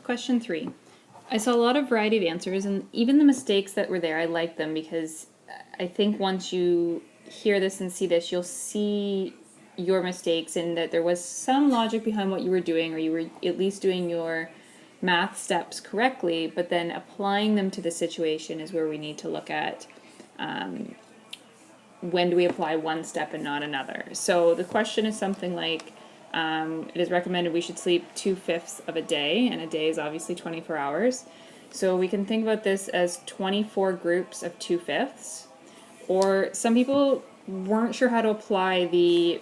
Question 3. I saw a lot of variety of answers, and even the mistakes that were there, I like them because I think once you hear this and see this, you'll see your mistakes and that there was some logic behind what you were doing, or you were at least doing your math steps correctly, but then applying them to the situation is where we need to look at when do we apply one step and not another. So the question is something like, it is recommended we should sleep 2/5 of a day, and a day is obviously 24 hours. So we can think about this as 24 groups of 2/5. Or some people weren't sure how to apply the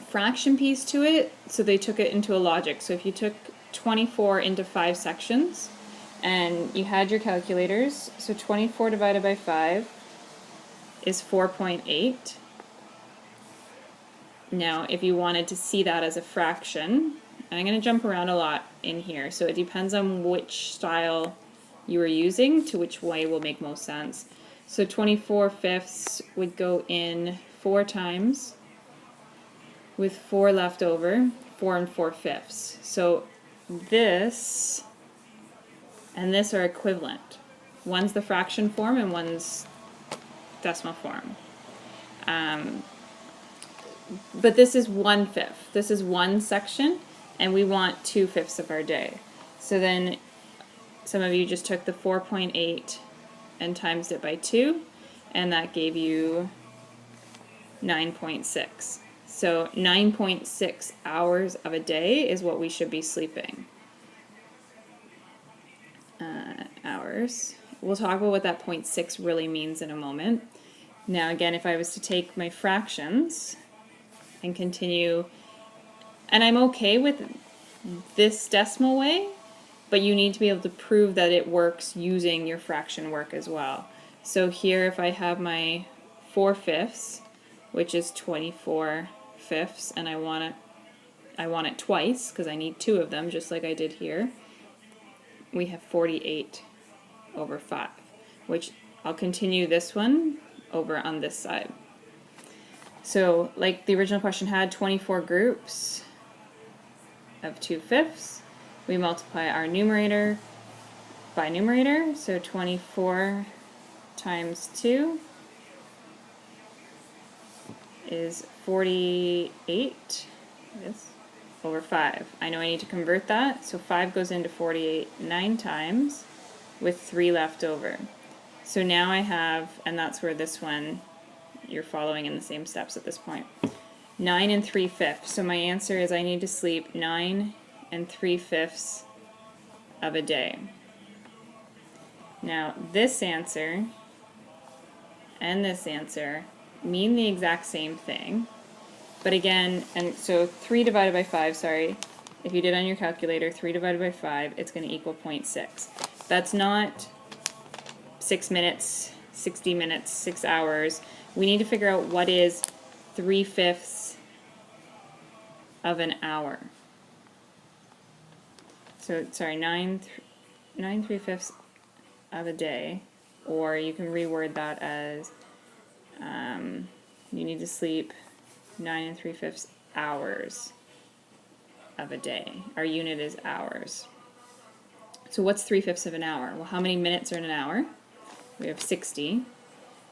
fraction piece to it, so they took it into a logic. So if you took 24 into 5 sections, and you had your calculators, so 24 divided by 5 is 4.8. Now, if you wanted to see that as a fraction, and I'm going to jump around a lot in here, so it depends on which style you are using to which way will make most sense. So 24/5 would go in 4 times with 4 left over, 4 and 4/5. So this and this are equivalent. One's the fraction form and one's decimal form. But this is 1/5. This is one section, and we want 2/5 of our day. So then some of you just took the 4.8 and times it by 2, and that gave you 9.6. So 9.6 hours of a day is what we should be sleeping. Hours. We'll talk about what that 0.6 really means in a moment. Now again, if I was to take my fractions and continue, and I'm okay with this decimal way, but you need to be able to prove that it works using your fraction work as well. So here if I have my 4/5, which is 24/5, and I want it twice because I need 2 of them just like I did here, we have 48/5, which I'll continue this one over on this side. So like the original question had 24 groups of 2/5. We multiply our numerator by numerator, so 24 times 2 is 48 over 5. I know I need to convert that, so 5 goes into 48 9 times with 3 left over. So now I have, and that's where this one, you're following in the same steps at this point, 9 and 3/5. So my answer is I need to sleep 9 and 3/5 of a day. Now this answer and this answer mean the exact same thing, but again, and so 3 divided by 5, sorry, if you did on your calculator, 3 divided by 5, it's going to equal 0.6. That's not 6 minutes, 60 minutes, 6 hours. We need to figure out what is 3/5 of an hour. So, sorry, 9 3/5 of a day, or you can reword that as you need to sleep 9 3/5 hours of a day. Our unit is hours. So what's 3/5 of an hour? Well, how many minutes are in an hour? We have 60.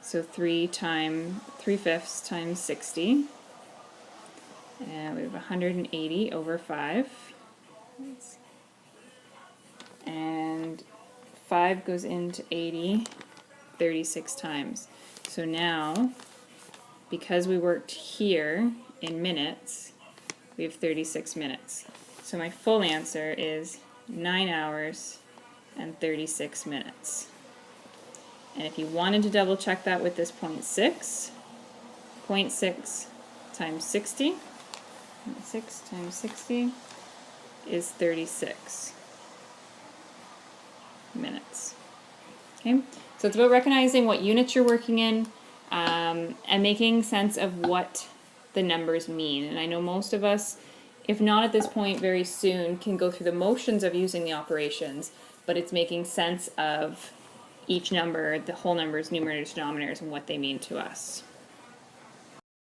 So 3 times 3/5 times 60. And we have 180 over 5. And 5 goes into 80 36 times. So now, because we worked here in minutes, we have 36 minutes. So my full answer is 9 hours and 36 minutes. And if you wanted to double check that with this 0.6, 0.6 times 60, 6 times 60 is 36 minutes. Okay, so it's about recognizing what units you're working in and making sense of what the numbers mean. And I know most of us, if not at this point very soon, can go through the motions of using the operations, but it's making sense of each number, the whole numbers, numerators, denominators, and what they mean to us.